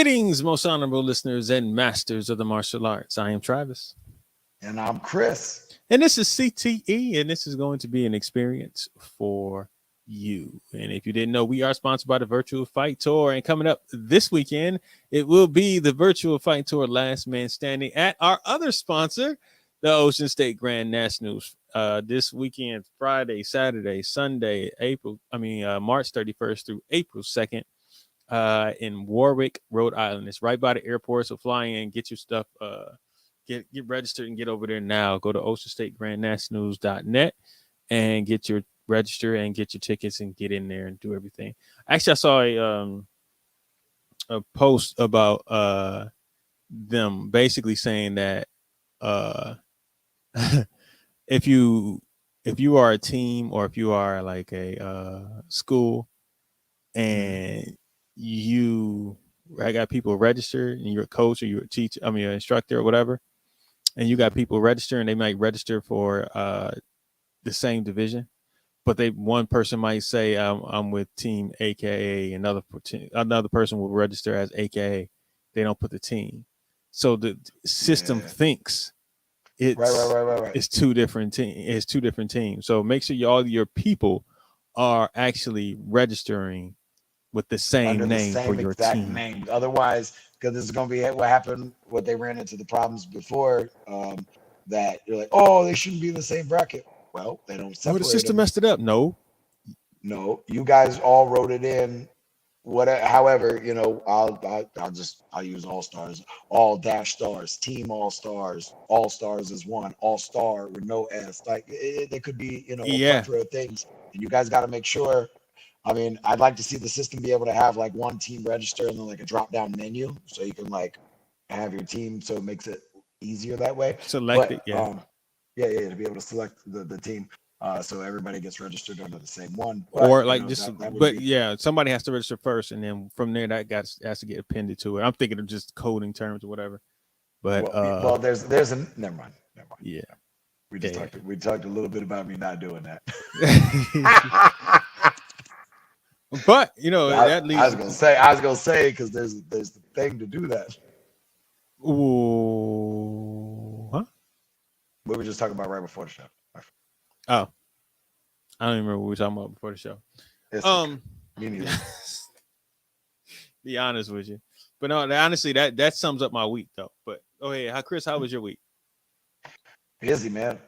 Greetings, most honorable listeners and masters of the martial arts. I am Travis. And I'm Chris. And this is CTE, and this is going to be an experience for you. And if you didn't know, we are sponsored by the Virtual Fight Tour. And coming up this weekend, it will be the Virtual Fight Tour Last Man Standing at our other sponsor, the Ocean State Grand Nationals. This weekend, Friday, Saturday, Sunday, March 31st through April 2nd. In Warwick, Rhode Island. It's right by the airport, so fly in, get your stuff, get registered and get over there now. Go to oceanstategrandnationals.net and get your register and get your tickets and get in there and do everything. Actually, I saw a post about them basically saying that if you are a team or if you are like a school and I got people registered and you're a coach or you're a teacher, an instructor or whatever, and you got people register and they might register for the same division, but one person might say I'm with team AKA, another person will register as AKA. They don't put the team, so the system thinks it's right. it's two different teams. So make sure all your people are actually registering with the same Under the name for same your exact team. name. Otherwise, because this is going to be what happened, what they ran into the problems before, that you're like, oh, they shouldn't be in the same bracket. Well, they don't Oh, the separate system them. messed it up. No. No, you guys all wrote it in. However, I'll use all stars, all dash stars, team all stars is one, all star with no S. Like there could be, a Yeah. plethora of things, and you guys got to make sure. I mean, I'd like to see the system be able to have like one team register and then like a drop down menu so you can like have your team so it makes it easier that way. Select But it. Yeah. to be able to select the team so everybody gets registered under the same one. But Or like just, that would but be yeah, somebody has to register first, and then from there has to get appended to it. I'm thinking of just coding terms or whatever. But there's never mind. yeah, We talked a little bit about me not doing that. But that I leads. was gonna say because there's the thing to do that. Ooh, huh? We were just talking about right before the show. Oh, I don't even remember what we were talking about before the show. It's okay. Me neither. Be honest with you, but no, honestly, that sums up my week though. But Chris, how was your week? Busy, man.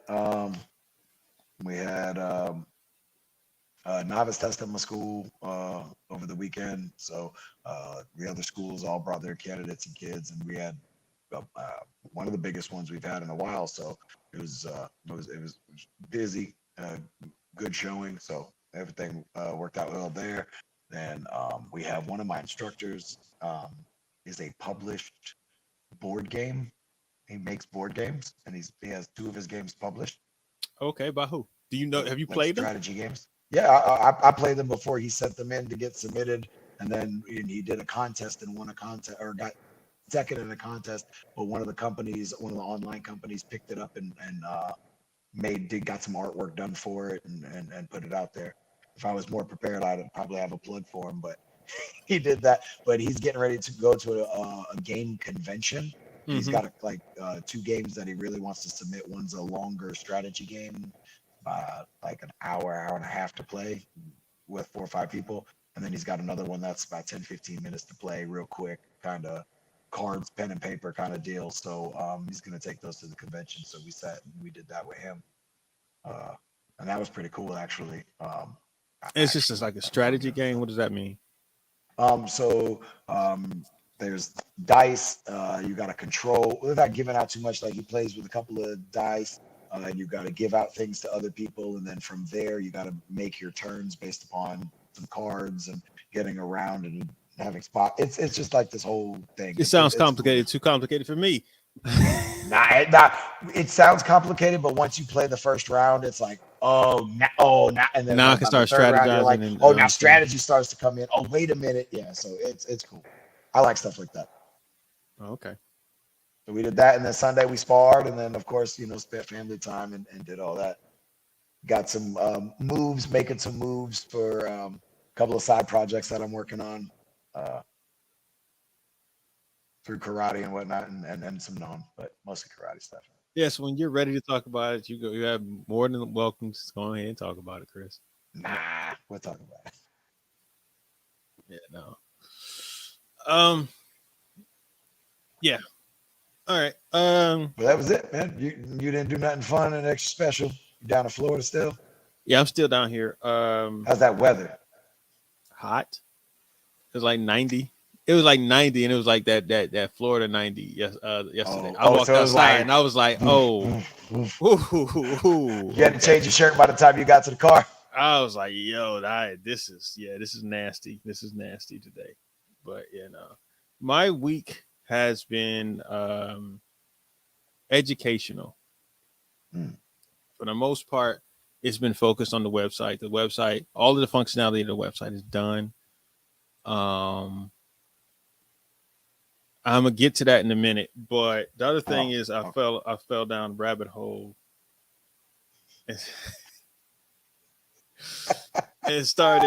We had novice test at my school over the weekend, so the other schools all brought their candidates and kids, and we had one of the biggest ones we've had in a while. So it was busy, good showing. So everything worked out well there. Then we have one of my instructors is a published board game. He makes board games, and he has two of his games published. Okay, by who? Do you know? Have you played them? Strategy games. Yeah, I played them before he sent them in to get submitted, and then he did a contest and won a contest or got second in a contest. But one of the online companies, picked it up and got some artwork done for it and put it out there. If I was more prepared, I'd probably have a plug for him, but he did that. But he's getting ready to go to a game convention. Mm-hmm. He's got two games that he really wants to submit. One's a longer strategy game, like an hour and a half to play with 4 or 5 people. And then he's got another one that's about 10, 15 minutes to play real quick, kind of cards, pen and paper kind of deal. So he's going to take those to the convention. So we sat and we did that with him. And that was pretty cool, actually. It's just like a strategy game. What does that mean? There's dice. You got to control without giving out too much. Like he plays with a couple of dice, and you got to give out things to other people, and then from there you got to make your turns based upon some cards and getting around and having spot. It's just like this whole thing. It sounds complicated. Cool. Too complicated for me. Nah, it sounds complicated, but once you play the first round, it's like, and then now I can start strategizing. Round, like, now strategy starts to come in. Oh, wait a minute, yeah. So it's cool. I like stuff like that. Oh, okay. So we did that, and then Sunday we sparred, and then of course spent family time and did all that. Got some making some moves for a couple of side projects that I'm working on. through karate and whatnot, and some known, but mostly karate stuff. Yes, when you're ready to talk about it, you have more than welcome to go ahead and talk about it, Chris. Nah, we'll talk about it. Yeah, no. Um, yeah. All right. But that was it, man. You didn't do nothing fun and extra special. You down in Florida still? Yeah, I'm still down here. How's that weather? Hot. It was like 90. It was like 90, and it was like that Florida 90 yesterday. I Oh, walked so it was outside like, and I was like, oh, you had to okay. change your shirt by the time you got to the car. I was like, yo, this is nasty. This is nasty today. But my week has been educational. Hmm. For the most part, it's been focused on the website. The website, all of the functionality of the website is done. Um, I'm gonna get to that in a minute. But the other thing is, I fell down a rabbit hole. It started,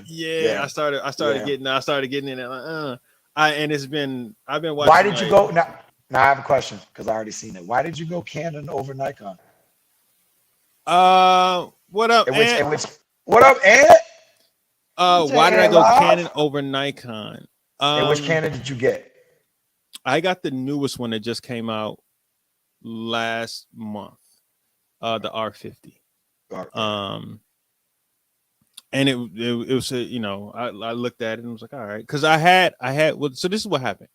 Yeah. I started getting in it. And I've been Why watching did you like, go now? Now I have a question because I already seen it. Why did you go Canon over Nikon? what up, Ant? What up, Ed? Why did I go Canon over Nikon? And which Canon did you get? I got the newest one that just came out last month, the R50. And it was I looked at it and was like, all right, because I had so this is what happened.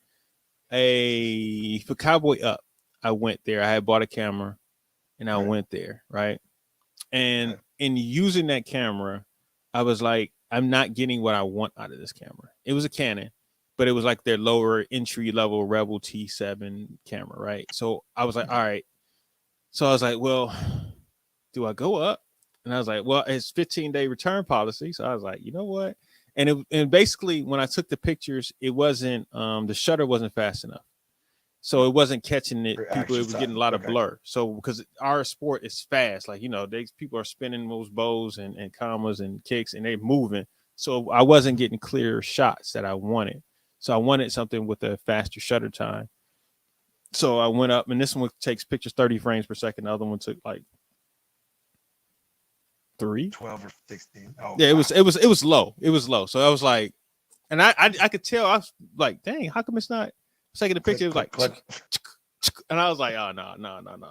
For Cowboy Up, I went there. I had bought a camera, and I went there, right? And in using that camera, I was like, I'm not getting what I want out of this camera. It was a Canon, but it was like their lower entry level Rebel T7 camera, right? So I was like, all right. So I was like, well, do I go up? And I was like, well, it's 15-day return policy. So I was like, you know what? And basically when I took the pictures, it wasn't the shutter wasn't fast enough. So it wasn't catching it. It was getting a lot of blur. So because our sport is fast, like people are spinning those bows and commas and kicks and they're moving. So I wasn't getting clear shots that I wanted. So I wanted something with a faster shutter time. So I went up, and this one takes pictures 30 frames per second. The other one took like 12 or 16. Oh, yeah, it was low. It was low. So I was like, and I could tell. I was like, dang, how come it's not taking the picture? It was like, and I was like, oh no,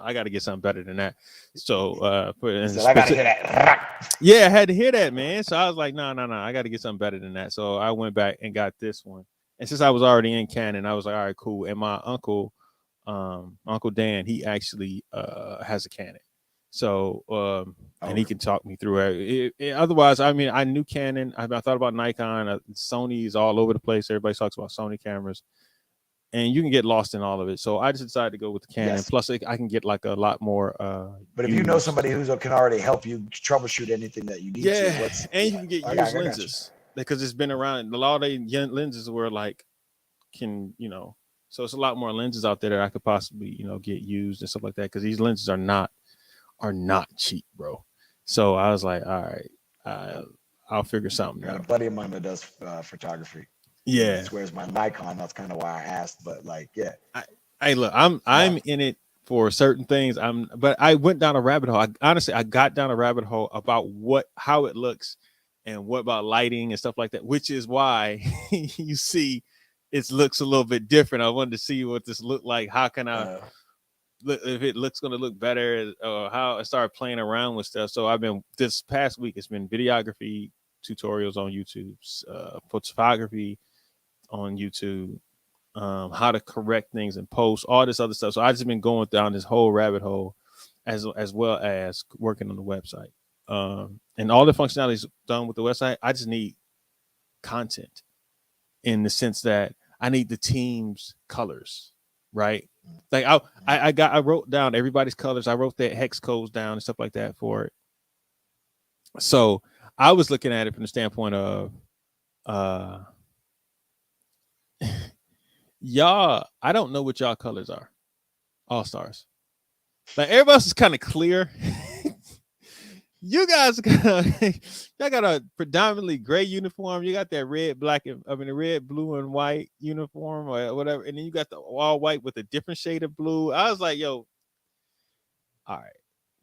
I got to get something better than that. So I got to hear that. Yeah, I had to hear that, man. So I was like, no, I got to get something better than that. So I went back and got this one. And since I was already in Canon, I was like, all right, cool. And my uncle Dan, he actually has a Canon. So and he can talk me through it. Otherwise, I mean, I knew Canon. I thought about Nikon. Sony's all over the place. Everybody talks about Sony cameras, and you can get lost in all of it. So I just decided to go with the Canon. Yes. Plus, I can get like a lot more. But if you know somebody who can already help you troubleshoot anything that you need to, and you can get used lenses because it's been around. A lot of lenses were like so it's a lot more lenses out there that I could possibly get used and stuff like that because these lenses are not cheap, bro. So I was like, all right, I'll figure something out. A buddy of mine that does photography. Yeah, he swears my Nikon. That's kind of why I asked. But like, yeah. Hey, look, I'm in it for certain things. But I went down a rabbit hole. I got down a rabbit hole about how it looks and what about lighting and stuff like that, which is why you see it looks a little bit different. I wanted to see what this looked like. How can I if it looks going to look better, or how I started playing around with stuff. So this past week, it's been videography tutorials on YouTube, photography on YouTube, how to correct things in post, all this other stuff. So I've just been going down this whole rabbit hole as well as working on the website. And all the functionality is done with the website. I just need content in the sense that I need the team's colors, right? Like I wrote down everybody's colors. I wrote that hex codes down and stuff like that for it. So I was looking at it from the standpoint of y'all, I don't know what y'all colors are. All stars. Like everybody else is kind of clear. You guys got y'all got a predominantly gray uniform. You got that red, black, and I mean the red, blue, and white uniform or whatever, and then you got the all white with a different shade of blue. I was like, yo, all right,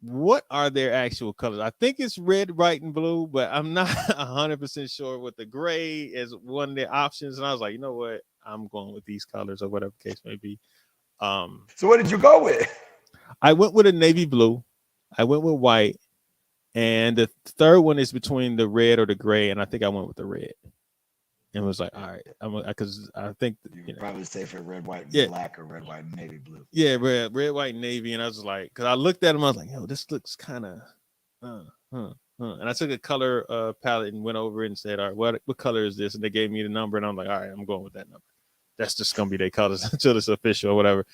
what are their actual colors? I think it's red, white, and blue, but I'm not 100% sure. With the gray as one of the options, and I was like, you know what, I'm going with these colors or whatever the case may be. So what did you go with? I went with a navy blue. I went with white. And the third one is between the red or the gray, and I think I went with the red. And was like, all right, I'm because I think You would probably say for red, white, and yeah, black, or red, white, and navy blue. yeah, red, white, and navy. And I was like, because I looked at them, I was like, yo, this looks kind of, and I took a color palette and went over it and said, all right, what color is this? And they gave me the number, and I'm like, all right, I'm going with that number. That's just gonna be their colors until it's official or whatever.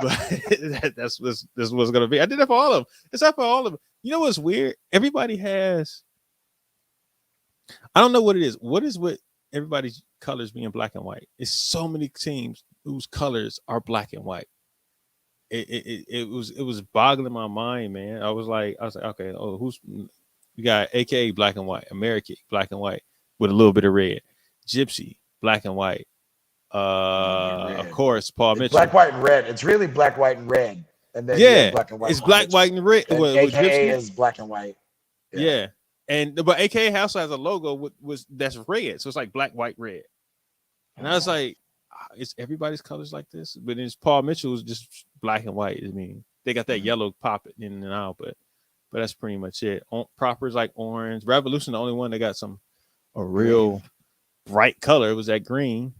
But that's what's gonna be. I did that for all of them. Except for all of them. You know what's weird? Everybody has. I don't know what it is. What is with everybody's colors being black and white? It's so many teams whose colors are black and white. It was boggling my mind, man. I was like, okay, oh, who's we got AKA black and white, American black and white with a little bit of red, Gypsy black and white. Of course, Paul Mitchell. Black, white, and red. It's really black, white, and red. And then yeah, black and white. It's black, white, and red. And AKA is black and white. Yeah. And but AKA also has a logo that's red, so it's like black, white, red. And I was like, it's everybody's colors like this, but it's Paul Mitchell's just black and white. I mean, they got that yellow pop it in and out, but that's pretty much it. Proper is like orange. Revolution, the only one that got a real bright color. It was that green.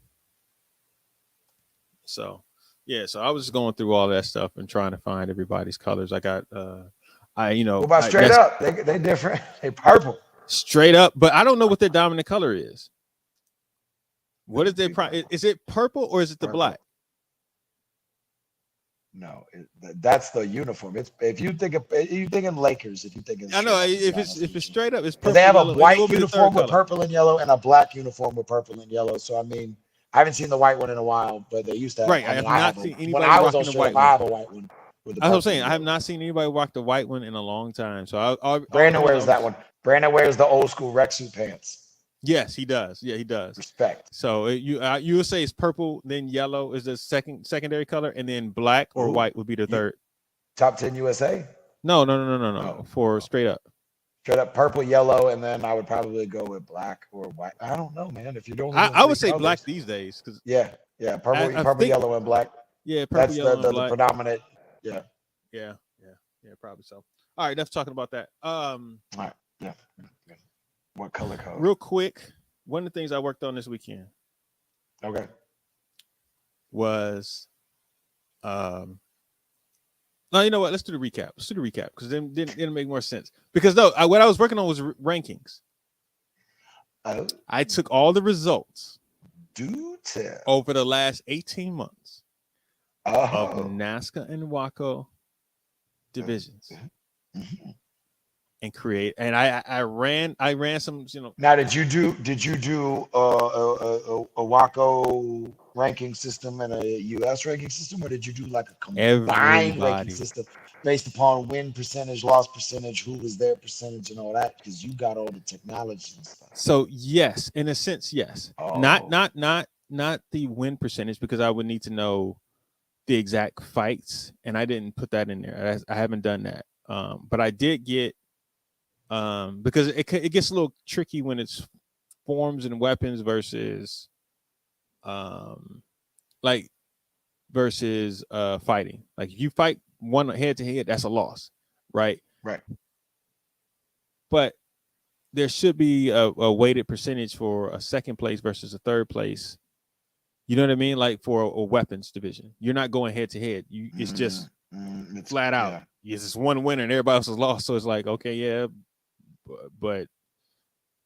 So yeah, so I was just going through all that stuff and trying to find everybody's colors. I got what about straight up? They different. They purple. Straight up, but I don't know what their dominant color is. What is their is it purple or is it the black? No, that's the uniform. It's if you thinking Lakers, if you thinking I know if it's straight up, it's purple. They have a white uniform with purple and yellow and a black uniform with purple and yellow. So I mean, I haven't seen the white one in a while, but they used to. Right, I have not seen anybody when I was rocking on the white one. I have a white one. That's what I'm saying. I have not seen anybody rock the white one in a long time. So Brandon wears that one. Brandon wears the old school rec suit pants. Yes, he does. Yeah, he does. Respect. So you would say it's purple, then yellow is the secondary color, and then black or white would be the third. Top 10 USA? No. Oh. For straight up. Straight up purple, yellow, and then I would probably go with black or white. I don't know, man. If you don't, I would say black these days because purple, yellow, and black. Yeah, purple, yellow, and black. The predominant. Yeah, probably so. All right, that's talking about that. All right, yeah. What color code? Real quick, one of the things I worked on this weekend. Okay. Was, no, you know what? Let's do the recap. Because then it'll make more sense. Because what I was working on was rankings. I took all the results over the last 18 months of NASCA and WACO divisions. Mm-hmm. And create, and I ran some, Now, did you do a WACO ranking system and a US ranking system, or did you do like a combined ranking system based upon win percentage, loss percentage, who was their percentage, and all that? Because you got all the technology and stuff. So yes, in a sense, yes. Not the win percentage, because I would need to know the exact fights, and I didn't put that in there. I haven't done that, but I did get. Because it gets a little tricky when it's forms and weapons versus fighting. Like if you fight one head to head, that's a loss, right? Right. But there should be a weighted percentage for a second place versus a third place. You know what I mean? Like for a weapons division, you're not going head to head. It's just flat out. Yeah. Yes, it's one winner and everybody else is lost. So it's like, okay, yeah. But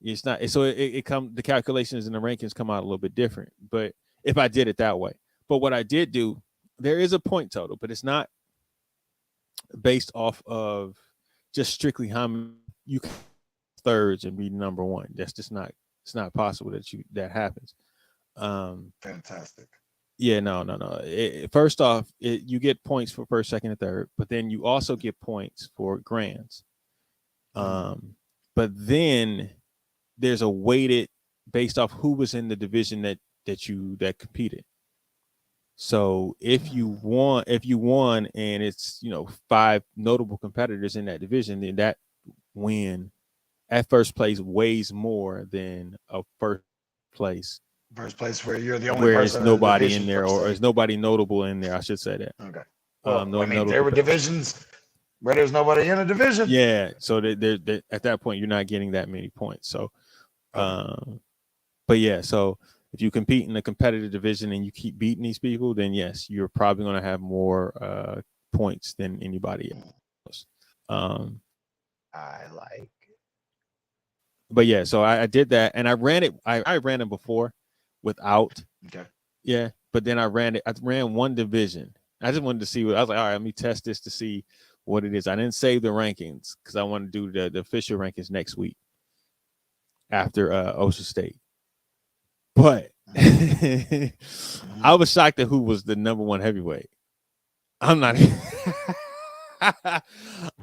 it's not, so the calculations and the rankings come out a little bit different. But if I did it that way, but what I did do, there is a point total, but it's not based off of just strictly how many you can thirds and be number one. That's just not, it's not possible that happens. Fantastic. Yeah, no. First off, you get points for first, second, and third, but then you also get points for grands. But then there's a weighted based off who was in the division that competed. So if you won and it's 5 notable competitors in that division, then that win at first place weighs more than a first place First place where you're the only where it's person in the nobody division in there, per or se. it's nobody notable in there. I should say that. Okay. Well, No I mean, notable there were divisions where there's nobody in a division. Yeah, so they at that point you're not getting that many points. So, Okay. but yeah, so if you compete in a competitive division and you keep beating these people, then yes, you're probably going to have more points than anybody else. I like. But yeah, so I did that and I ran it. I ran it before without. Okay. Yeah, but then I ran one division. I just wanted to see what I was like. All right, let me test this to see what it is. I didn't save the rankings because I want to do the official rankings next week after Ocean State. But I was shocked at who was the number 1 heavyweight. I'm not.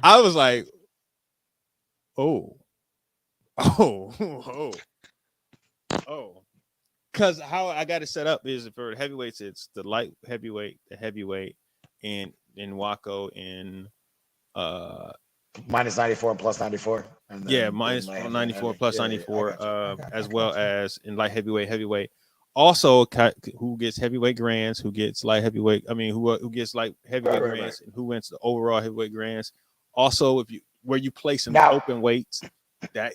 I was like, oh. Because how I got it set up is for heavyweights, it's the light heavyweight, the heavyweight, and in Waco in minus 94 and plus 94. And then minus 94 plus 94, as well you. as in light heavyweight. Also, who gets heavyweight grands, who gets light heavyweight. I mean, who gets light heavyweight grands, and who wins the overall heavyweight grands. Also, where you place in open weights, that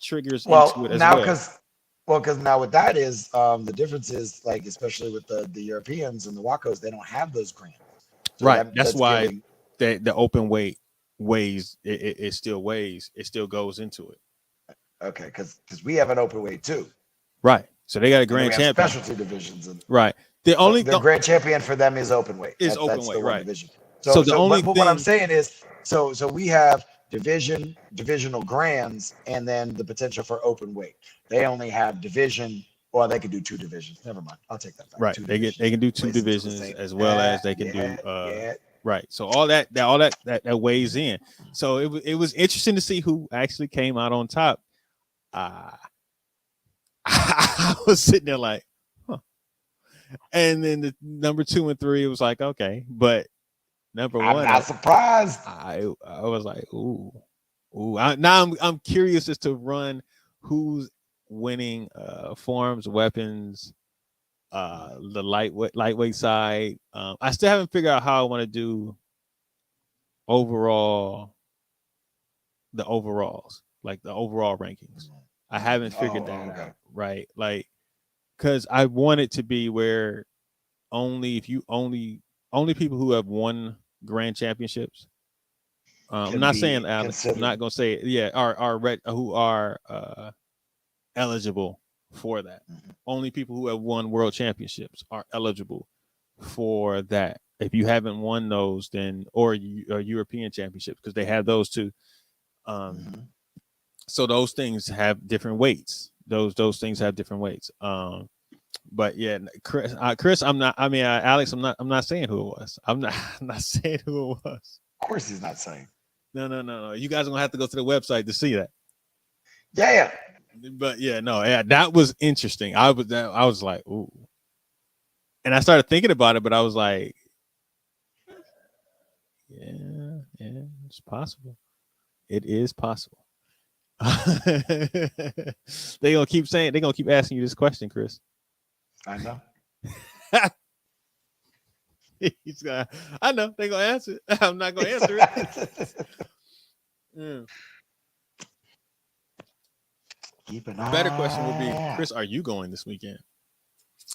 triggers into it as well. Because now what that is, the difference is like, especially with the Europeans and the Wacos, they don't have those grands. So right. That's why the open weight weighs. It still weighs. It still goes into it. Okay, because we have an open weight too. Right. So they got a grand champion. Specialty divisions. Right. The grand champion for them is open weight. Open weight, right? Division. So the only thing, what I'm saying is, so we have divisional grands, and then the potential for open weight. They only have division, or they can do 2 divisions. Never mind, I'll take that back. Right, they can do 2 divisions as well as they can do. Right, so all that weighs in. So it was interesting to see who actually came out on top. I was sitting there like, huh. And then the number 2 and 3, it was like, okay, but number 1, I'm not surprised. I was like, ooh. Now I'm curious as to run who's winning forms, weapons, the lightweight side. I still haven't figured out how I want to do the overalls, like the overall rankings. I haven't figured that out, right? Like, because I want it to be where only people who have won grand championships. I'm not saying Alex. I'm not gonna say it. Yeah, who are eligible for that. Only people who have won world championships are eligible for that. If you haven't won those, then or European championships, because they have those too. So those things have different weights. Those things have different weights. But yeah, Chris, I'm not. I mean, Alex, I'm not saying who it was. I'm not saying who it was. Of course, he's not saying. No. You guys are gonna have to go to the website to see that. Yeah. But yeah, that was interesting. I was like, ooh. And I started thinking about it, but I was like, yeah, it's possible. It is possible. They're gonna keep asking you this question, Chris. I know. I know they're gonna answer it. I'm not gonna answer it. Keep an eye. Better question would be, Chris, are you going this weekend?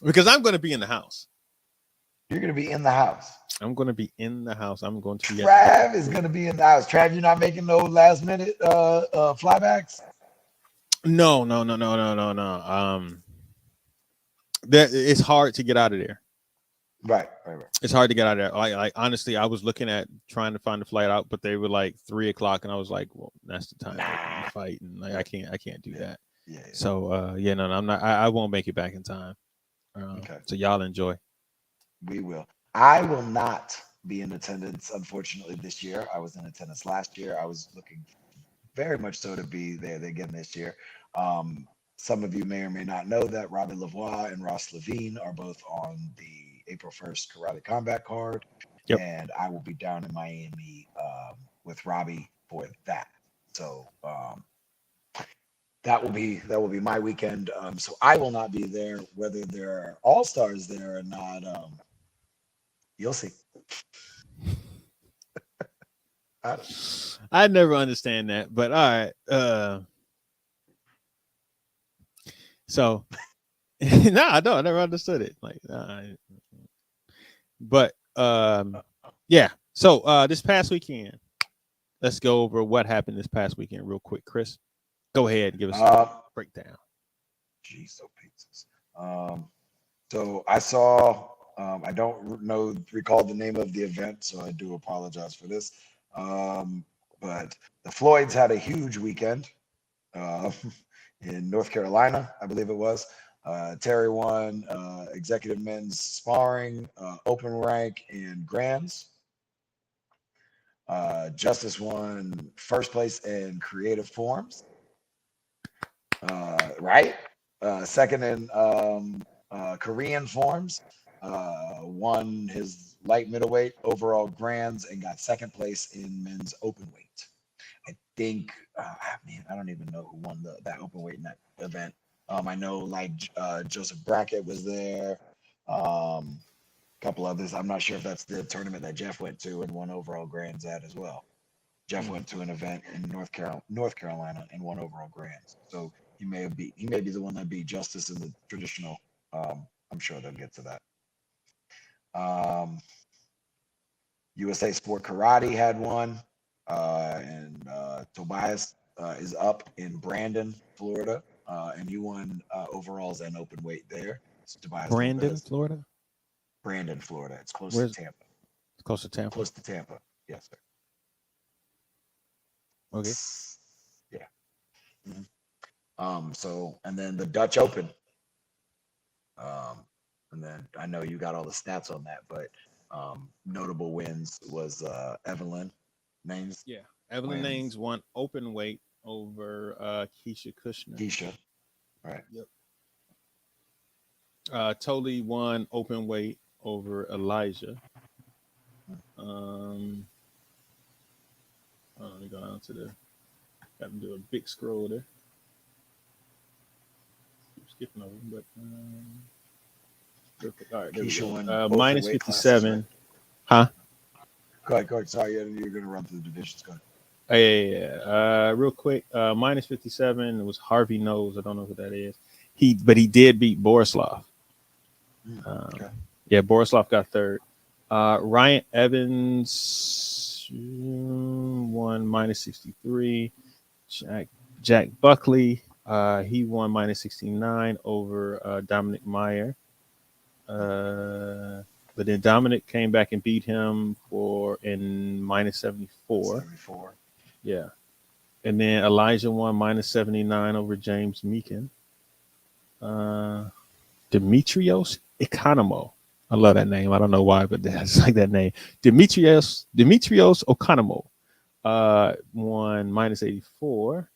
Because I'm going to be in the house. You're going to be in the house. I'm going to be in the house. I'm going to be. Trav is going to be in the house. Trav, you're not making no last minute flybacks? No. It's hard to get out of there. Right. It's hard to get out of there. Like honestly, I was looking at trying to find a flight out, but they were like 3:00, and I was like, well, that's the time to fight, and like I can't do that. Yeah. So I'm not. I won't make it back in time. Okay. So y'all enjoy. We will. I will not be in attendance, unfortunately, this year. I was in attendance last year. I was looking very much so to be there again this year. Um, some of you may or may not know that Robbie Lavoie and Ross Levine are both on the April 1st Karate Combat card, Yep. and I will be down in Miami with Robbie for that. So that will be my weekend. So I will not be there. Whether there are all stars there or not, you'll see. I, I never understand that, but all right. So no, I don't. I never understood it. Like, but yeah. So this past weekend, let's go over what happened this past weekend real quick. Chris, go ahead and give us a uh, breakdown. geez, so pizzas. So I saw. I don't recall the name of the event, so I do apologize for this. Um, but the Floyds had a huge weekend uh, in North Carolina, I believe it was. Terry won executive men's sparring, open rank, and grands. Justice won first place in creative forms, right? Second in Korean forms. Won his light middleweight overall grands and got second place in men's open weight. I think, man, I don't even know who won that open weight in that event. I know like Joseph Brackett was there. A couple others. I'm not sure if that's the tournament that Jeff went to and won overall grands at as well. Jeff went to an event in North Carolina and won overall grands. So he may be the one that beat Justice in the traditional. I'm sure they'll get to that. Um, USA Sport Karate had one, and Tobias is up in Brandon, Florida, and he won overalls and open weight there. So Tobias Brandon, Lopez, Florida. Brandon, Florida. It's close to Where's Tampa. it's close to Tampa? Close to Tampa. Yes, sir. Okay. Yeah. Mhm. So and then the Dutch Open. Um, and then I know you got all the stats on that, but notable wins was Evelyn Names Yeah. Evelyn wins Names won open weight over Keisha Kushner. Keisha, right? Yep. Totally won open weight over Elijah. Um, let me go down to the. Got to do a big scroll there. Keep skipping over, but all right, there we Keisha go. won both her Minus weight classes, right? 57. Huh? Go ahead, go ahead. Sorry, you're going to run through the divisions. Go ahead. Oh, yeah. Real quick, minus 57. It was Harvey Knows. I don't know who that is. But he did beat Borislav. Okay. Yeah, Borislav got third. Ryan Evans won minus 63. Jack Buckley, he won minus 69 over Dominic Meyer. But then Dominic came back and beat him in minus 74. 74. Yeah. And then Elijah won minus 79 over James Meekin. Demetrios Economo. I love that name. I don't know why, but that's like that name. Demetrios Okonomo won minus 84.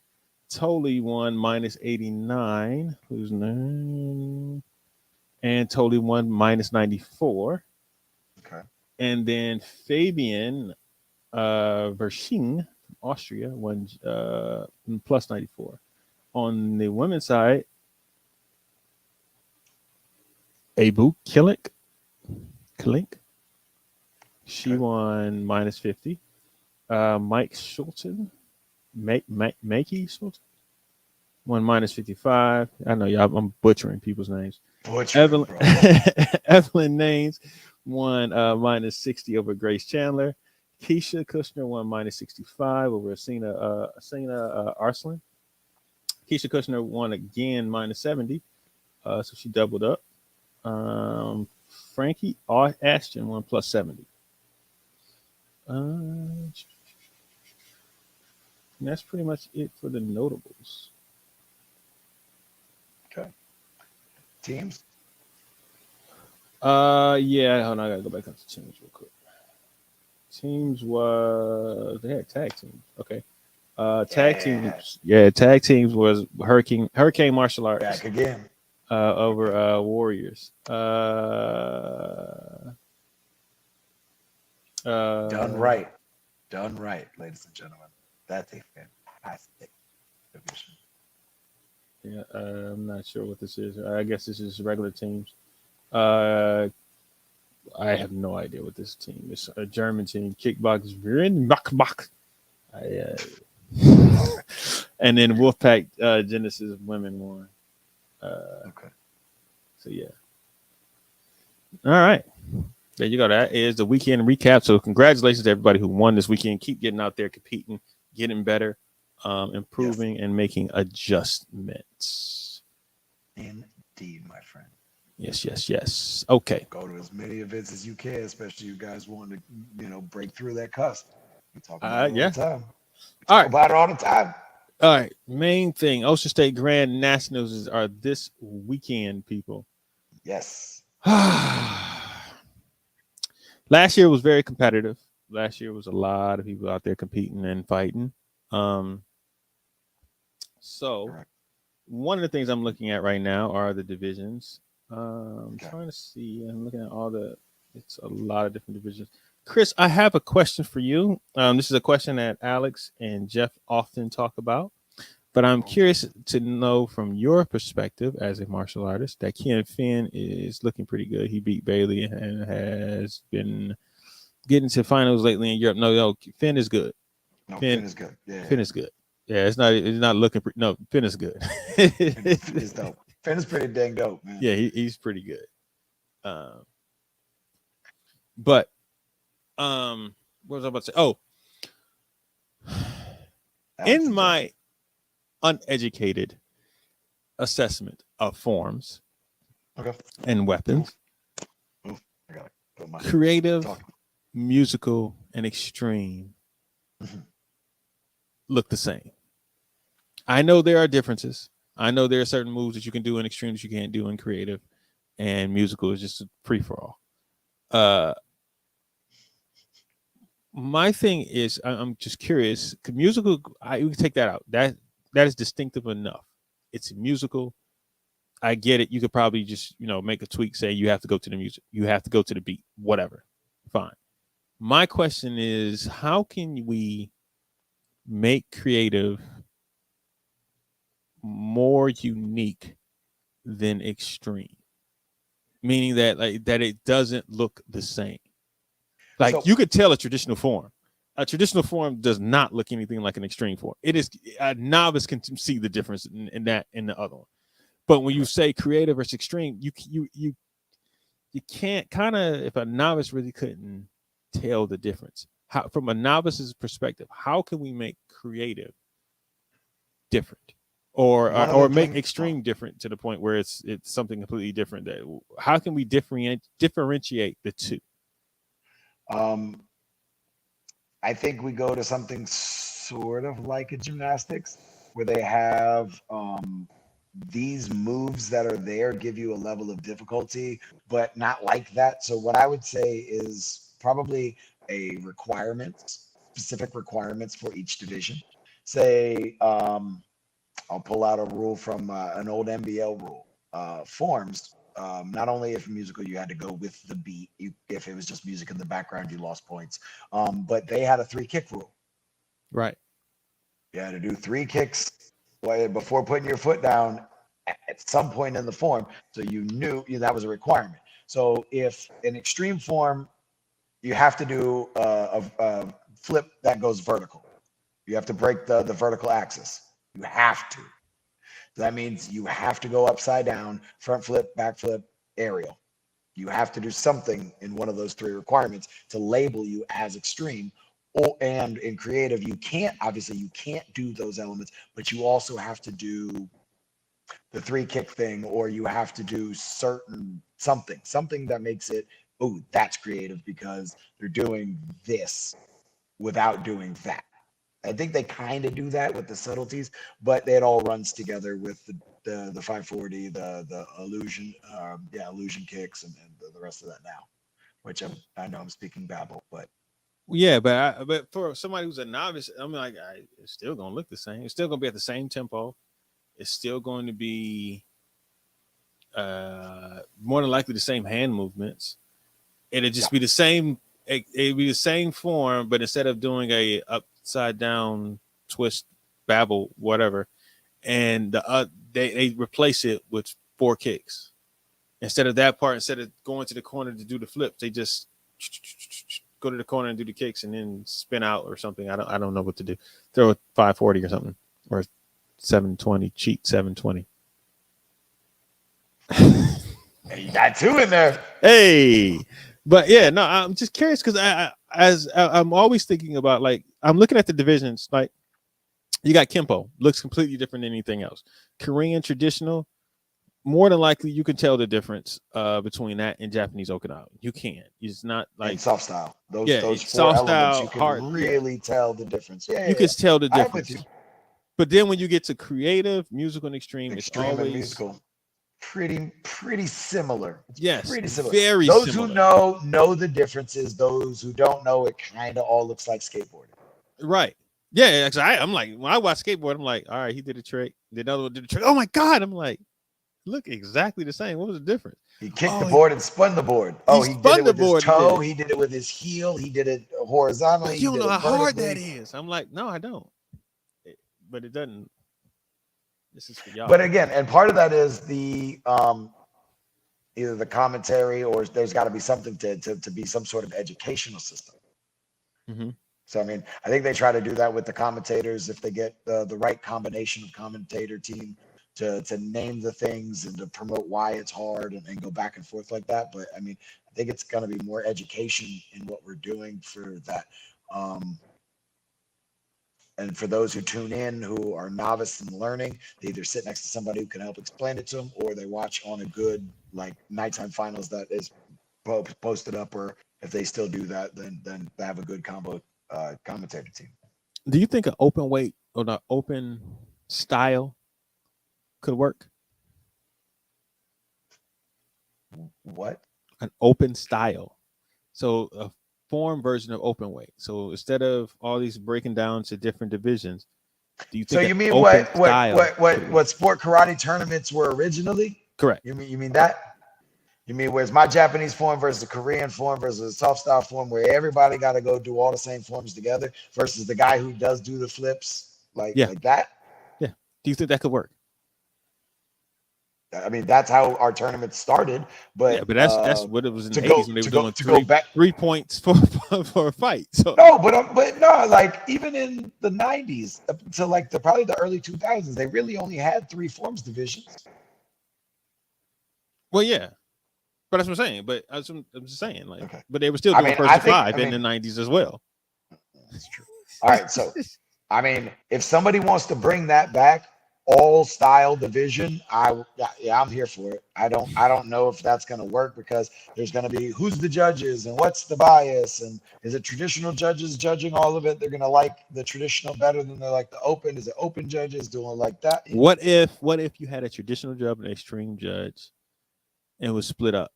Totally won minus 89. Whose name? And totally won minus 94. Okay. And then Fabian Versching from Austria won plus 94. On the women's side, Abu Kilink, she Okay. won minus 50. Mike Schulten, Makey Schulten, won minus 55. I know y'all, I'm butchering people's names. Butchering, Evelyn bro. Evelyn Names won minus 60 over Grace Chandler. Keisha Kushner won minus 65 over Asina Arslan. Keisha Kushner won again minus 70, so she doubled up. Frankie Ashton won plus 70. That's pretty much it for the notables. Okay. Teams. Yeah, hold on, I gotta go back up to teams real quick. Teams was they had tag teams. Okay. Tag Yeah, teams. Yeah, tag teams was Hurricane Martial Arts back again. over Okay. Warriors. Done Uh, right. Done right, ladies and gentlemen. That's a fantastic division. yeah, I'm not sure what this is. I guess this is regular teams. Uh, I have no idea what this team is. A German team, Kickbox, Bach. And then Wolfpack Genesis women won. Uh, Okay. so yeah. All right. There you go. That is the weekend recap. So congratulations to everybody who won this weekend. Keep getting out there, competing, getting better, Yes, improving, and making adjustments. indeed, my friend. Yes, yes, yes. Okay. Go to as many events as you can, especially you guys wanting to, break through that cusp. We talk about it all the Yeah. time. We All talk right. about it all the time. All right. Main thing. Ocean State Grand Nationals are this weekend, people. Yes. Last year was very competitive. Last year was a lot of people out there competing and fighting. Um, so Correct. one of the things I'm looking at right now are the divisions. I'm Okay. trying to see. I'm looking at all the. It's a lot of different divisions. Chris, I have a question for you. This is a question that Alex and Jeff often talk about, but I'm Oh, geez. curious to know from your perspective as a martial artist that Ken Finn is looking pretty good. He beat Bailey and has been getting to finals lately in Europe. No, Finn is good. No, Finn Finn is good. Finn Yeah. is good. Yeah, it's not looking no, Finn is good. Finn is dope. Finn is pretty dang dope, man. Yeah, he's pretty good. Um, but what was I about to say? Oh, Alex in and Jeff. my uneducated assessment of forms Okay. and Move. weapons, Move. I got it. Put my creative, talk. musical, and extreme Mhm. look the same. I know there are differences. I know there are certain moves that you can do in extreme that you can't do in creative, and musical is just a free for all. Uh, my thing is, I'm just curious. Musical, we can take that out. That is distinctive enough. It's musical. I get it. You could probably just make a tweak, say you have to go to the music, you have to go to the beat, whatever. Fine. My question is, how can we make creative more unique than extreme? Meaning that that it doesn't look the same. Like So you could tell a traditional form. A traditional form does not look anything like an extreme form. It is a novice can see the difference in that in the other one. But when you correct. say creative versus extreme, you can't kind of if a novice really couldn't tell the difference. How from a novice's perspective, how can we make creative different? Or, One or of the or make things. extreme different to the point where it's something completely different. That how can we differentiate the two? Um, I think we go to something sort of like a gymnastics where they have these moves that are there give you a level of difficulty, but not like that. So what I would say is probably a requirements, specific requirements for each division. Say, I'll pull out a rule from an old NBL rule. Forms, not only if musical, you had to go with the beat. If it was just music in the background, you lost points. But they had a 3 kick rule. Right. You had to do 3 kicks before putting your foot down at some point in the form. So you knew that was a requirement. So if an extreme form, you have to do a flip that goes vertical. You have to break the vertical axis. You have to. So that means you have to go upside down, front flip, back flip, aerial. You have to do something in one of those 3 requirements to label you as extreme. And in creative, you can't do those elements, but you also have to do the 3 kick thing, or you have to do something that makes it, oh, that's creative because they're doing this without doing that. I think they kind of do that with the subtleties, but it all runs together with the 540, the illusion, illusion kicks, and the rest of that now. Which I know I'm speaking babble, but Yeah, but for somebody who's a novice, I'm like, it's still gonna look the same. It's still gonna be at the same tempo. It's still going to be more than likely the same hand movements. It'd Yeah. just be the same. It'd be the same form, but instead of doing a upside down twist, babble, whatever, and they replace it with 4 kicks instead of that part. Instead of going to the corner to do the flips, they just go to the corner and do the kicks and then spin out or something. I don't know what to do. Throw a 540 or something or 720 cheat 720. And you got 2 in there. Hey, but yeah, no, I'm just curious because I'm always thinking about, like, I'm looking at the divisions. Like, you got Kempo, looks completely different than anything else. Korean traditional, more than likely you can tell the difference between that and Japanese Okinawa. You can. It's not And like, soft style. yeah, Those it's 4 soft elements, style, you can hard. Yeah, really tell the difference. Yeah, you yeah, can yeah. tell the I'm with you. difference. But then when you get to creative, musical, and extreme, it's Extreme and always, musical. Pretty similar. It's yes, pretty similar. very Those who similar. know the differences. Those who don't know, it kind of all looks like skateboarding. Right. Yeah, I'm like, when I watch skateboard, I'm like, all right, he did a trick. The other one did a trick. Oh my god! I'm like, look exactly the same. What was the difference? He kicked the Oh, board and spun the board. he Oh, he did spun it the with his board and did toe. it. He did it with his heel. He did it horizontally. Like, He you don't did know it how hard that vertically. is. I'm like, no, I don't. But it doesn't. This is for But y'all. again, and part of that is the either the commentary or there's got to be something to be some sort of educational system. Mm-hmm. So I mean, I think they try to do that with the commentators if they get the right combination of commentator team to name the things and to promote why it's hard and go back and forth like that. But I mean, I think it's going to be more education in what we're doing for that. Um, and for those who tune in who are novice in learning, they either sit next to somebody who can help explain it to them, or they watch on a good like nighttime finals that is posted up, or if they still do that, then they have a good commentator team. Do you think an open weight or an open style could work? What? An open style. So a form version of open weight. So instead of all these breaking down to different divisions, do you So think an you mean open style could work? what sport karate tournaments were originally? Correct. You mean that? You mean where's my Japanese form versus the Korean form versus the soft style form, where everybody got to go do all the same forms together, versus the guy who does do the flips Yeah. like that? Yeah. Do you think that could work? I mean, that's how our tournament started. Yeah, But but that's what it was in the 80s when they were doing to go back. 3 points for a fight. So No, but no, like even in the '90s up until like probably the early 2000s, they really only had 3 forms divisions. well, yeah. But that's what I'm saying. But I'm just saying, like, Okay. but they were still I doing mean, first I to think, five in the 90s as well. that's true. All right, so I mean, if somebody wants to bring that back, all style division, yeah, I'm here for it. I don't know if that's going to work, because there's going to be who's the judges and what's the bias, and is it traditional judges judging all of it? They're going to like the traditional better than they like the open. Is it open judges doing like that? What if you had a traditional judge and an extreme judge and it was split up?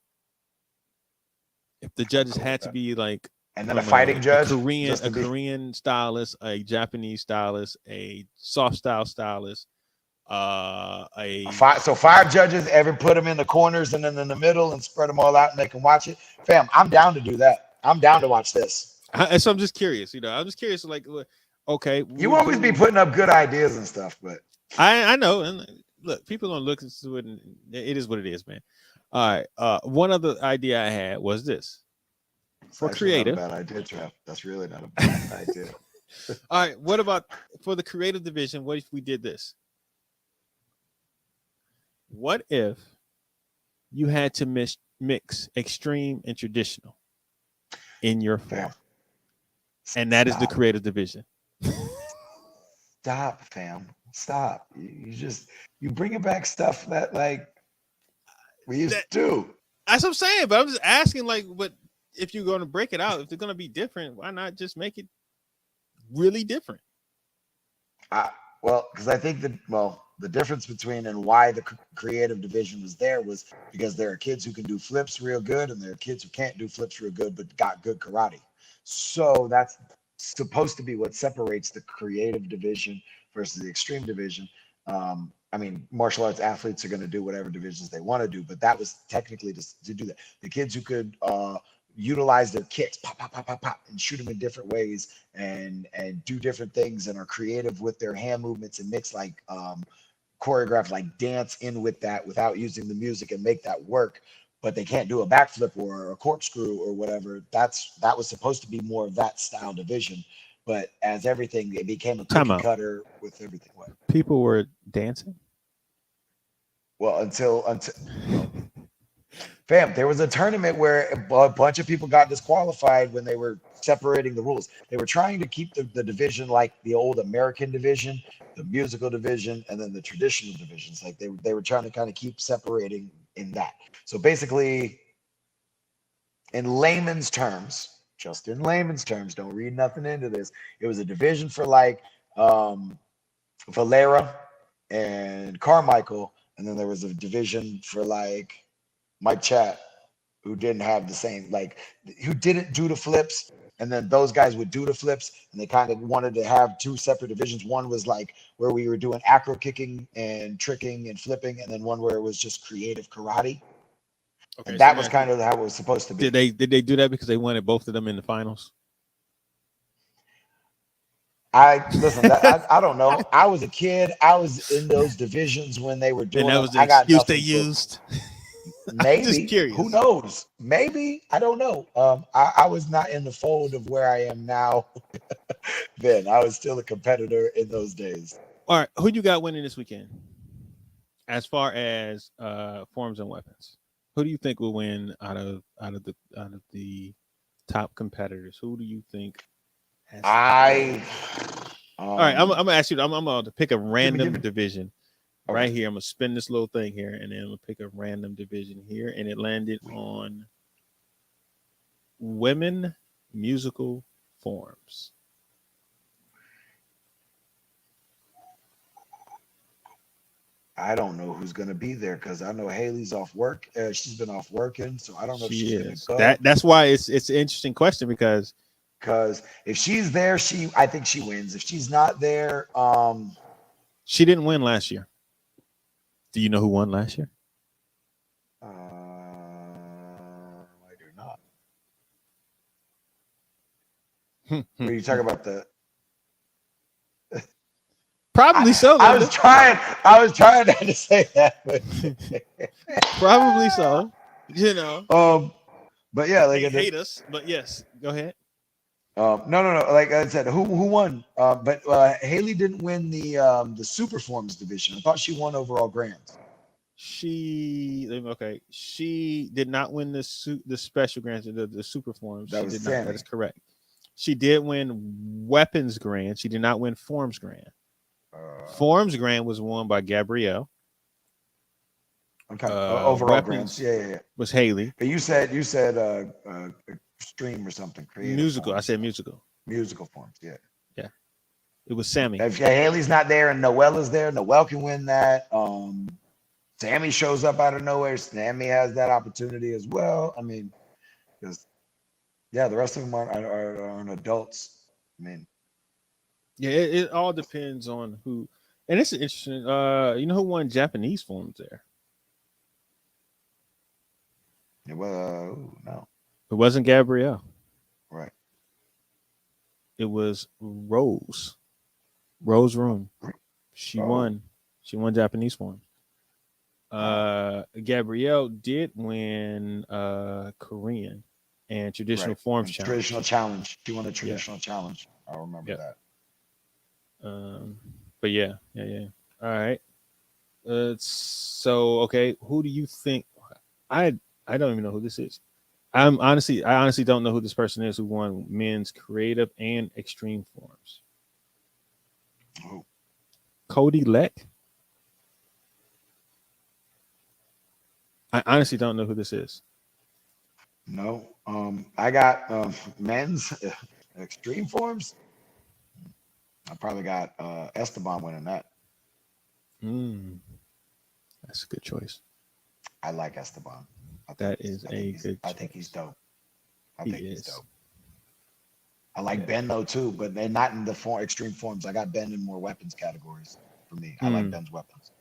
If the judges Cool with had to that. be like And then a from fighting judge, Korean just to be Korean stylist, a Japanese stylist, a soft style stylist, a so 5 judges, ever put them in the corners and then in the middle and spread them all out and make them watch it. Fam, I'm down to do that. I'm down to watch this. so I'm just curious, I'm just curious, like, okay, You always be putting up good ideas and stuff, but I know, and look, people don't look into it, and it is what it is, man. All right, one other idea I had was this for creative. not a bad idea, Trev. That's really not a bad idea. All right, what about for the creative division? What if we did this? What if you had to mix extreme and traditional in your form? Fam. And that is the creative division. Stop, fam. Stop. You bringing back stuff that like we used to do. That's what I'm saying, but I'm just asking, like, but if you're going to break it out, if they're going to be different, why not just make it really different? Well, because I think the difference between and why the creative division was there was because there are kids who can do flips real good, and there are kids who can't do flips real good but got good karate. So that's supposed to be what separates the creative division versus the extreme division. I mean, martial arts athletes are going to do whatever divisions they want to do, but that was technically to do that. The kids who could utilize their kicks, pop, pop, pop, pop, pop, and shoot them in different ways, and do different things, and are creative with their hand movements and mix like choreograph like dance in with that without using the music and make that work, but they can't do a backflip or a corkscrew or whatever. That was supposed to be more of that style division, but as everything, it became a Time cookie out. cutter with everything. What? People were dancing. Well, until well, fam, there was a tournament where a bunch of people got disqualified when they were separating the rules. They were trying to keep the division like the old American division, the musical division, and then the traditional divisions. Like they were trying to kind of keep separating in that. So basically, in layman's terms, just in layman's terms, don't read nothing into this. It was a division for like Valera and Carmichael, and then there was a division for like Mike Chat, who didn't have the same, like, who didn't do the flips, and then those guys would do the flips, and they kind of wanted to have two separate divisions. One was like where we were doing acro kicking and tricking and flipping, and then one where it was just creative karate, Okay, and so that let me was ask you: kind of how it was supposed to Did be. they do that because they wanted both of them in the finals? I listen, that And I don't know. I was a kid. I was in those divisions when they were doing that them. was the I got excuse they nothing for used. I'm just maybe. Who curious. knows? Maybe. I don't know. I was not in the fold of where I am now. Then I was still a competitor in those days. All right, who you got winning this weekend? As far as forms and weapons, who do you think will win out of the top competitors? Who do you think has the I edge? All right, I'm um gonna ask you. I'm going to pick a give random me division okay. right here. I'm gonna spin this little thing here, and then I'm gonna pick a random division here, and it landed We on women musical forms. I don't know who's gonna be there because I know Haley's off work. She's been off working, so I don't know if She she's gonna is go. that's why it's an interesting question because Because if she's there, I think she wins. If she's not there, she didn't win last year. Do you know who won last year? I do not. What are you talking about? The Probably so, I was Linda. trying. I was trying not to say that, but Probably so. You know, um, but yeah, like they hate us, but yes, go ahead. no, no, no. Like I said, who won? But Haley didn't win the super forms division. I thought she won overall grands. She did not win the special grants, the super forms. That She was did not. That is Sammy. correct. She did win weapons grand. She did not win forms grand. Forms Uh, grand was won by Gabrielle. okay, overall grands. Weapons Yeah, yeah, yeah. was Haley. But you said stream or something, creative Musical. I forms, said musical. musical forms. Yeah. Yeah, it was Sammy. If Haley's not there and Noella's there, Noelle can win that. Sammy shows up out of nowhere. Sammy has that opportunity as well. I mean, because yeah, the rest of them aren't adults. I mean, Yeah, it all depends on who. And it's interesting. You know who won Japanese forms there? well, no, It wasn't Gabrielle. right. It was Rose. Rose Room. She Oh, won. She won Japanese forms. wow, Gabrielle did win Korean and traditional right. forms And traditional challenge. challenge. She won the Yeah, traditional challenge. I remember yeah. that. Um, but yeah, yeah, yeah. All right. So okay, who do you think? I I don't even know who this is. I honestly don't know who this person is who won men's creative and extreme forms. Oh, Cody Leck. I honestly don't know who this is. no. I got men's extreme forms. I probably got Esteban winning that. Mm, that's a good choice. I like Esteban. That is I think a he's good I think he's choice. dope. I He think he's is. dope. I like Yeah. Ben though too, but they're not in the extreme forms. I got Ben in more weapons categories for me. I like Ben's weapons.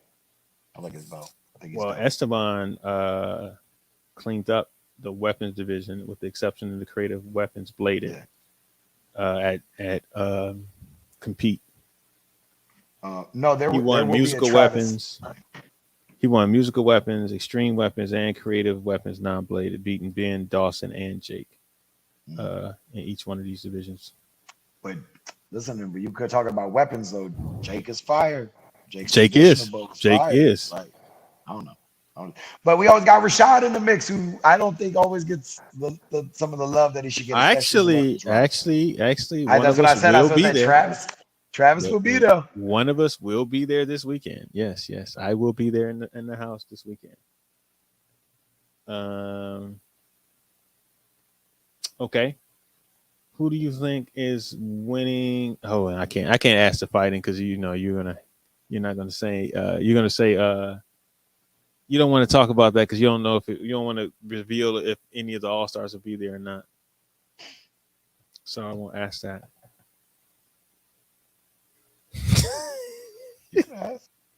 I like his bow. I think he's Well, dope. Esteban cleaned up the weapons division with the exception of the creative weapons bladed Yeah. at compete. No, He there won will be a musical Travis. weapons. He won musical weapons, extreme weapons, and creative weapons non-bladed, beating Ben, Dawson, and Jake in each one of these divisions. But listen, you could talk about weapons though. Jake is fire. Jake's Jake traditional is. bow is Jake fire. is. Like I don't know. But we always got Rashad in the mix, who I don't think always gets some of the love that he should get, especially in the weapons round. Actually, one That's of what I us said. I will was be going to say there. Travis will be there. One of us will be there this weekend. Yes, I will be there in the house this weekend. Okay. Who do you think is winning? Oh, I can't ask the fighting because you're not gonna say you're gonna say you don't want to talk about that because you don't know if you don't want to reveal if any of the all stars will be there or not. So I won't ask that.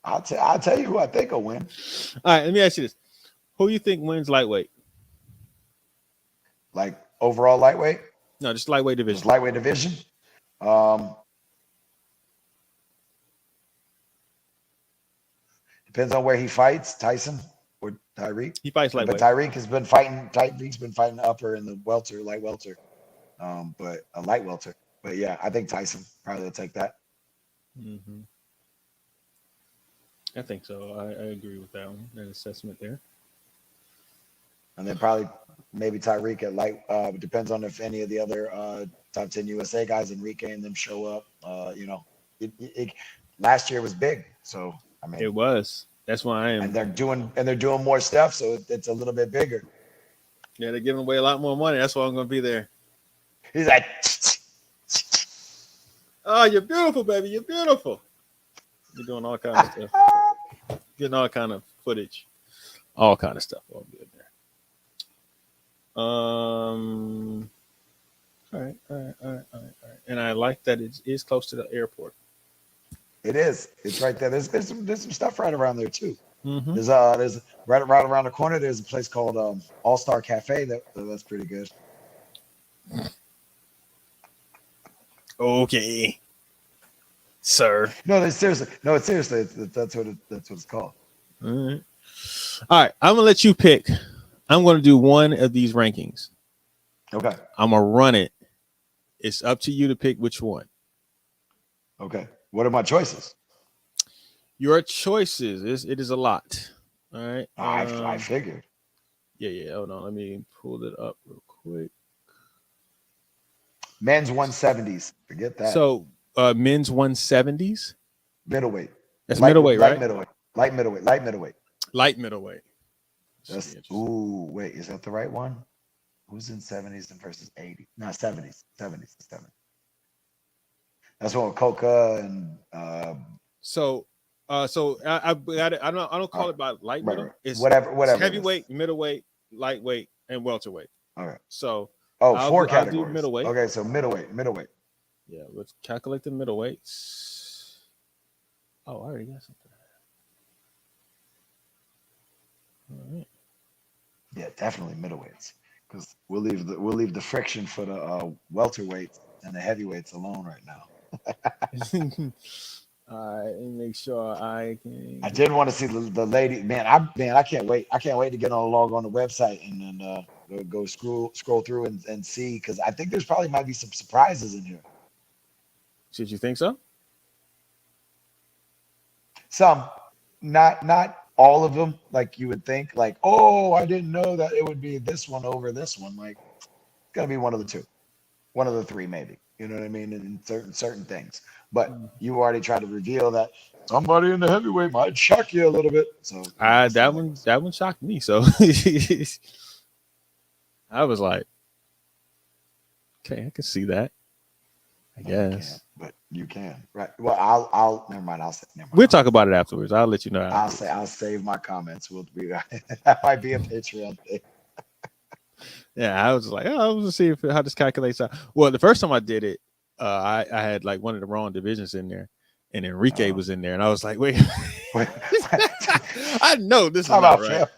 I'll tell you who I think will win. All right, let me ask you this: who do you think wins lightweight? Like overall lightweight? No, just lightweight division. Just lightweight division. Depends on where he fights, Tyson or Tyreek. He fights lightweight. But Tyreek's been fighting upper in the light welter. But a light welter. But yeah, I think Tyson probably will take that. Mm-hmm. I think so. I agree with that one. That assessment there. And then probably maybe Tyreek at light. Depends on if any of the other top 10 USA guys, Enrique and them show up. Last year was big, so I mean it was. That's why I am. And they're doing more stuff, so it's a little bit bigger. Yeah, they're giving away a lot more money. That's why I'm going to be there. He's like, oh, you're beautiful, baby. You're beautiful. You're doing all kinds of stuff. Getting all kind of footage. All kind of stuff. I'll be in there. All right. And I like that it is close to the airport. It is. It's right there. There's some stuff right around there too. Mm-hmm. There's right around the corner. There's a place called All Star Cafe that's pretty good. Okay, sir. No, it's seriously. That's what it's called. All right. I'm gonna let you pick. I'm gonna do one of these rankings. Okay. I'm gonna run it. It's up to you to pick which one. Okay. What are my choices? Your choices. It is a lot. All right. I figured. Yeah. Hold on. Let me pull it up real quick. Men's 170s. Forget that. So men's 170s. Middleweight. That's middleweight, right? Light middleweight. Light middleweight. Wait, is that the right one? Who's in 70s and versus 80? No, 70s. 70s. That's one with Coca and So I don't call it by light middle. It's whatever. It's heavyweight, middleweight, lightweight, and welterweight. All right. So four categories. I'll do middleweight. Okay, so middleweight. Yeah, let's calculate the middleweights. Oh, I already got something. All right. Yeah, definitely middleweights, because we'll leave the friction for the welterweights and the heavyweights alone right now. All right, and make sure I can. I did want to see the lady. I can't wait. I can't wait to get on log on the website and then go scroll through and see, because I think there's probably might be some surprises in here. Did you think so? Some, not all of them, like you would think. Like, oh, I didn't know that it would be this one over this one. Like, it's gonna be one of the two, one of the three, maybe. You know what I mean? In certain things. But you already tried to reveal that somebody in the heavyweight might shock you a little bit. So that one shocked me. So I was like, okay, I can see that. I guess. But you can. Right. Well, I'll never mind. We'll talk about it afterwards. I'll let you know. I'll save my comments. That might be a Patreon thing. Yeah, I was like, oh, I was to see if how this calculates out. Well, the first time I did it, I had like one of the wrong divisions in there, and Enrique Uh, was in there, and I was like, wait, wait, I know this is talk not about right. fail.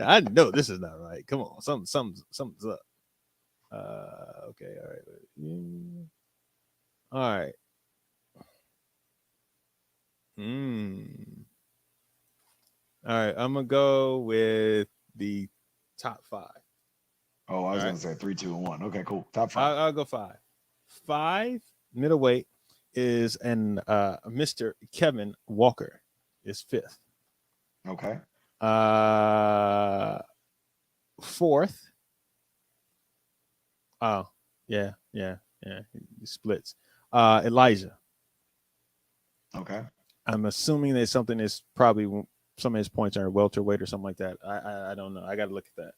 I know this is not right. Come on, something's up. Okay, all right, all right. Mm. All right, I'm gonna go with the top five. Oh, I All was right, gonna say 3, 2, and 1. Okay, cool. Top five. I'll go five. Five middleweight is an Mr. Kevin Walker is fifth. Okay. Uh, fourth. Oh, yeah. He splits. Elijah. Okay. I'm assuming that something is probably some of his points are welterweight or something like that. I don't know. I got to look at that.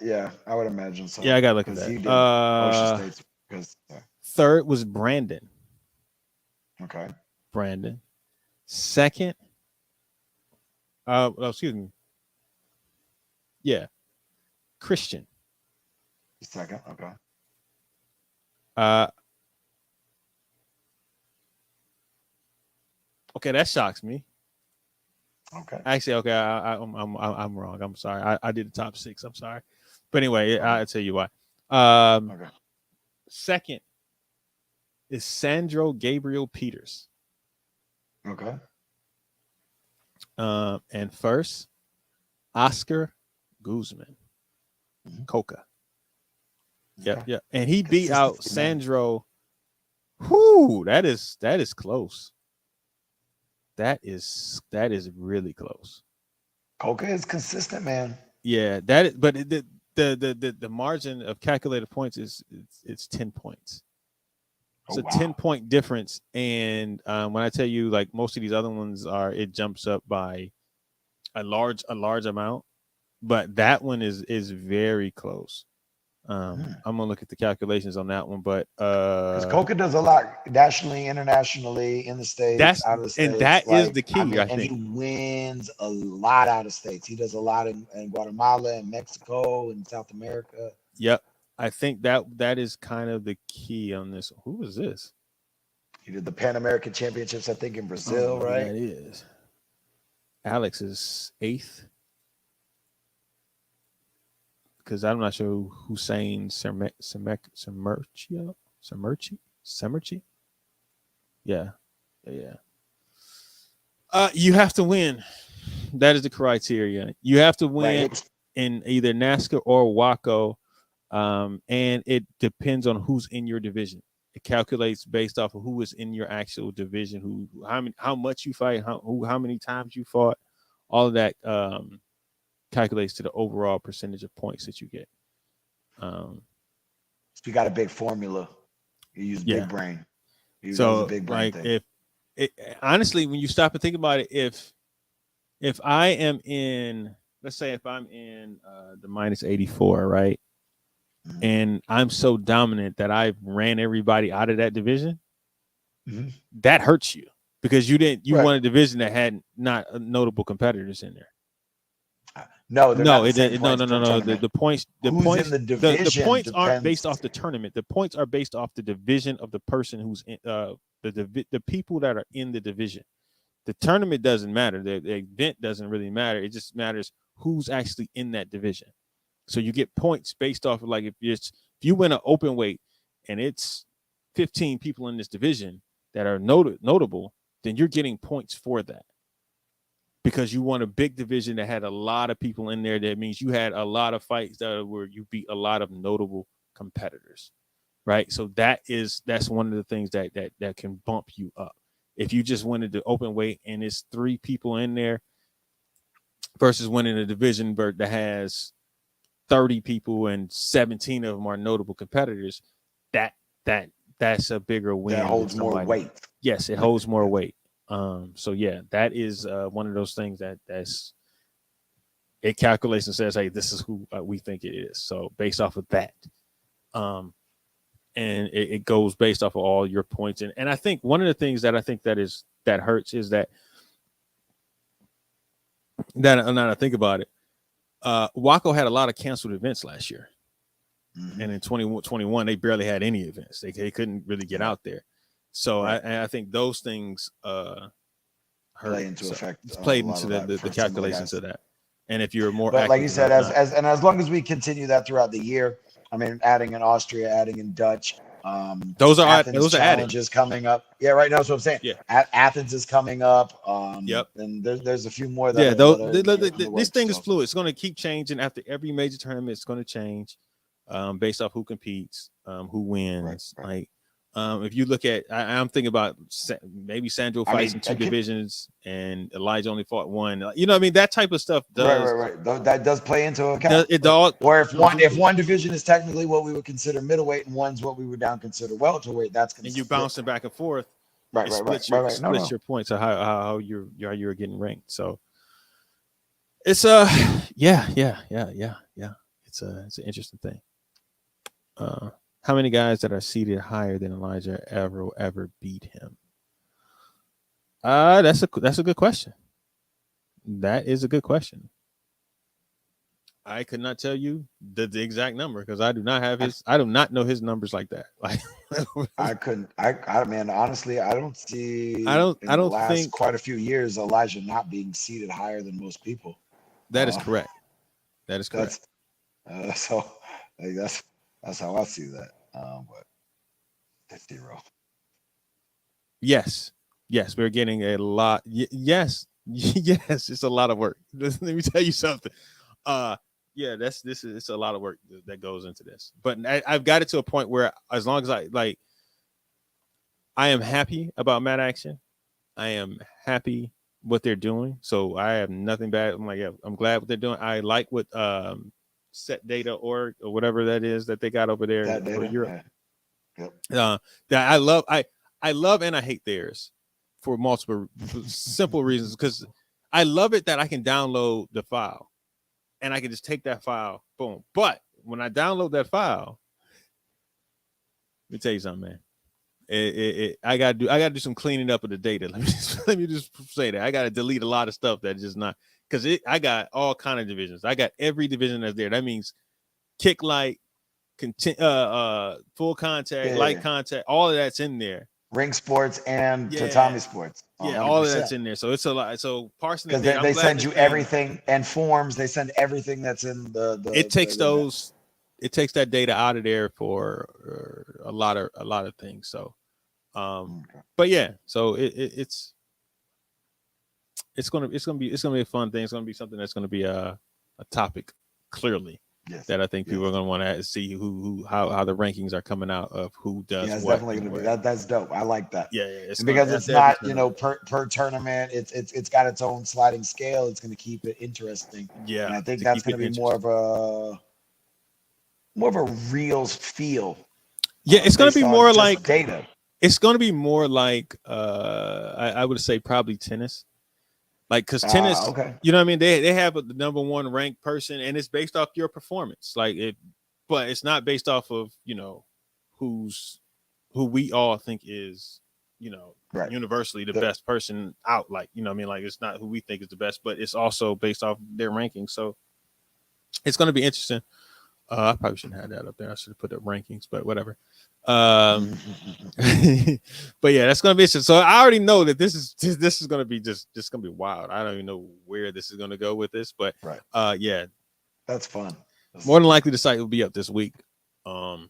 Yeah, I would imagine Yeah, so I got to look at because he that. did Ocean States. Because Third was Brandon. okay, Brandon. Second. Excuse me. Yeah, Christian. second. Okay. Uh, okay, that shocks me. Okay. Actually, okay, I'm wrong. I'm sorry. I did the top six. I'm sorry, but anyway, Okay. I'll tell you why. Okay. Second is Sandro Gabriel Peters. Okay. And first, Oscar Guzman, Mhm. Coca. Okay. Yeah, and he beat out Consistency, man. Sandro. Whoo, that is close. That is really close. Coca is consistent, man. Yeah, that is, but the margin of calculated points is it's 10 points. Oh It's a wow. 10-point difference. And when I tell you, like most of these other ones are, it jumps up by a large amount, but that one is very close. I'm gonna look at the calculations on that one, but Because Coca does a lot nationally, internationally, in the states, that's out of the and states. that is Like the I key, mean, I and he think. wins a lot out of states. He does a lot in Guatemala and Mexico and South America. Yep, I think that is kind of the key on this. Who is this? He did the Pan American Championships, I think, in I don't Brazil, know who right? that is. Alex is eighth because I'm not sure who Hussein Semerchi. Yeah. You have to win. That is the criteria. You have to win Right. in either NASCAR or WACO, and it depends on who's in your division. It calculates based off of who is in your actual division, how much you fight, how many times you fought. All of that calculates to the overall percentage of points that you get. So you got a big formula. You use Yeah. big brain. That was a So big brain like thing. if it, honestly, when you stop and think about it, if I am in, let's say if I'm in the minus 84, right? Mhm. And I'm so dominant that I ran everybody out of that division, Mhm. that hurts you because you Right. won a division that had not notable competitors in there. No, they're not No, the same no, points no, no, per no. tournament. The Who's in points, the the division points aren't depends. based off the tournament. The points are based off the division of the person who's in the people that are in the division. The tournament doesn't matter. The event doesn't really matter. It just matters who's actually in that division. So you get points based off of like if you win an open weight and it's 15 people in this division that are notable, then you're getting points for that because you won a big division that had a lot of people in there. That means you had a lot of fights where you beat a lot of notable competitors, right? So that's one of the things that can bump you up. If you just win the open weight and it's 3 people in there versus winning a division that has 30 people and 17 of them are notable competitors, that that that's a bigger That win than holds more somebody. weight. Yes, it holds more weight. So yeah, that is one of those things that's it calculates and says, hey, this is who we think it is. So based off of that, um, and it goes based off of all your points. And I think one of the things that I think that hurts is that now I think about it, Waco had a lot of canceled events last year. Mm-hmm. And in 2021, they barely had any events. They couldn't really get out there. So I think those things hurt. Play into So effect it's a played lot into of that the for some of the calculations guys. of that. And if you're more But like active you than said, whatnot, as long as we continue that throughout the year, I mean, adding in Austria, adding in Dutch, Athens those are added. Challenge is coming up. Yeah, right now that's what I'm saying. Yeah. Athens is coming up. Yep. And there's a few more Yeah. that are in the This works. thing is So fluid. It's going to keep changing after every major tournament. It's going to change based off who competes, who wins. right. Like, if you look at, I'm thinking about maybe Sandro I fights mean, in two divisions and Elijah only fought one. You know what I mean? That type of stuff does. right. That does play into account. It all. Or if one division is technically what we would consider middleweight and one's what we would down consider welterweight, that's going to And you bouncing back and forth. Right. Splits your points of how you're getting ranked. So it's yeah. It's an interesting thing. How many guys that are seated higher than Elijah ever beat him? That's a good question. That is a good question. I could not tell you the exact number because I do not know his numbers like that. Like I couldn't. I mean, honestly, I don't see. I don't the last think quite a few years Elijah not being seated higher than most people. That is correct. That is correct. So like, that's how I see that. But 50-row. Yes, we're getting a lot. Yes, it's a lot of work. Let me tell you something. Yeah, it's a lot of work that goes into this. But I've got it to a point where as long as I am happy about Mad Action. I am happy what they're doing. So I have nothing bad. I'm like, yeah, I'm glad what they're doing. I like what set data or whatever that is that they got over there That data, for Europe. Yeah. Yep. That I love and I hate theirs for multiple simple reasons because I love it that I can download the file and I can just take that file, boom. But when I download that file, let me tell you something, man. I gotta do some cleaning up of the data. Let me just say that I gotta delete a lot of stuff that's just not because I got all kind of divisions. I got every division that's there. That means kick light, full contact, light contact, all of that's in there. Ring sports and tatami sports. 100%. Yeah, all of that's in there. So it's a lot. So parsing because they send you everything and forms. They send everything that's in the it takes those. It takes that data out of there for a lot of things. So, but yeah, so it's gonna be a fun thing. It's gonna be something that's gonna be a topic clearly that I think people are gonna want to see how the rankings are coming out of who does. Yeah, it's what definitely gonna be that. That's dope. I like that. Yeah, because it's not per tournament. It's got its own sliding scale. It's gonna keep it interesting. Yeah, and I think that's gonna be more of a reels feel. Yeah, it's gonna be more like data. It's going to be more like I would say probably tennis, like because tennis, you know what I mean? They have the number one ranked person, and it's based off your performance. But it's not based off of who we all think is universally the best person out. Like what I mean, like it's not who we think is the best, but it's also based off their rankings. So it's going to be interesting. I probably shouldn't have that up there. I should have put up rankings, but whatever. But yeah, that's gonna be interesting. So I already know that this is gonna be just gonna be wild. I don't even know where this is gonna go with this, but yeah, that's fun. More than likely, the site will be up this week. I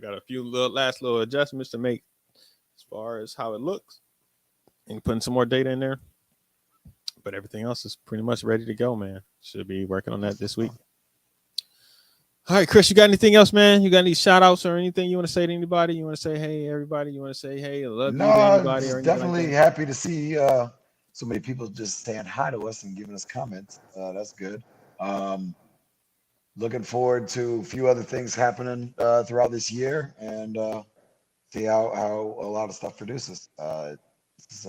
got a few last little adjustments to make as far as how it looks, and putting some more data in there. But everything else is pretty much ready to go, man. Should be working on that this week. All right, Chris, you got anything else, man? You got any shout outs or anything you want to say to anybody? You want to say, hey, everybody? You want to say, hey, I love you to anybody? Or definitely happy to see so many people just saying hi to us and giving us comments. That's good. Looking forward to a few other things happening throughout this year and see how a lot of stuff produces. This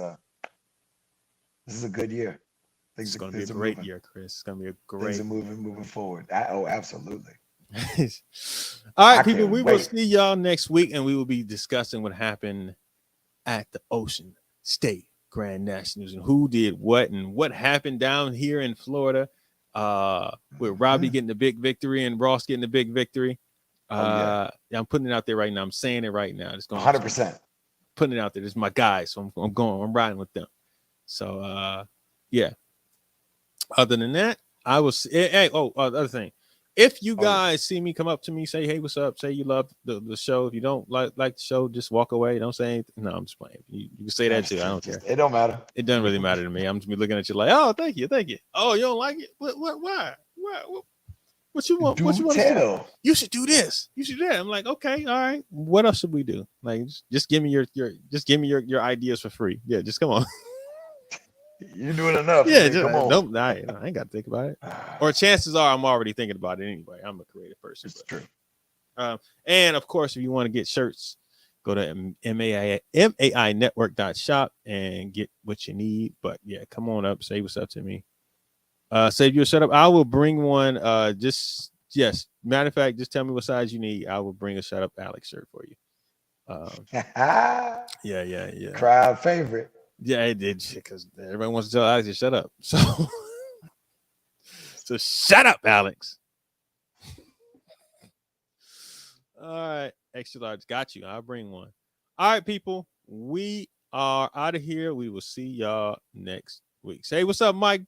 is a good year. It's going to be a great year, Chris. It's going to be a great. Things are moving forward. Absolutely. All right, people, we will see y'all next week, and we will be discussing what happened at the Ocean State Grand Nationals and who did what and what happened down here in Florida with Robbie getting the big victory and Ross getting the big victory. Yeah, I'm putting it out there right now. I'm saying it right now. It's going 100%. putting it out there. This is my guys, so I'm riding with them. So yeah. Other than that, I was other thing. If you guys see me come up to me, say, hey, what's up? Say you love the show. If you don't like the show, just walk away. Don't say anything. No, I'm just playing. You can say that too. I don't care. It don't matter. It doesn't really matter to me. I'm just be looking at you like, oh, thank you. Oh, you don't like it? What? Why? What you want? What you want to do? You should do this. You should do that. I'm like, okay, all right. What else should we do? Like, just give me your ideas for free. Yeah, just come on. You're doing enough. Yeah, come on. Nope, I ain't got to think about it. Or chances are I'm already thinking about it anyway. I'm a creative person. It's true. And of course, if you want to get shirts, go to mainetwork.shop and get what you need. But yeah, come on up, say what's up to me. Save you a setup. I will bring one. Matter of fact, just tell me what size you need. I will bring a Shut Up Alex shirt for you. Yeah. Crowd favorite. Yeah, it did because everybody wants to tell Alex to shut up. So shut up, Alex. All right, extra large. Got you. I'll bring one. All right, people. We are out of here. We will see y'all next week. Say what's up, Mike.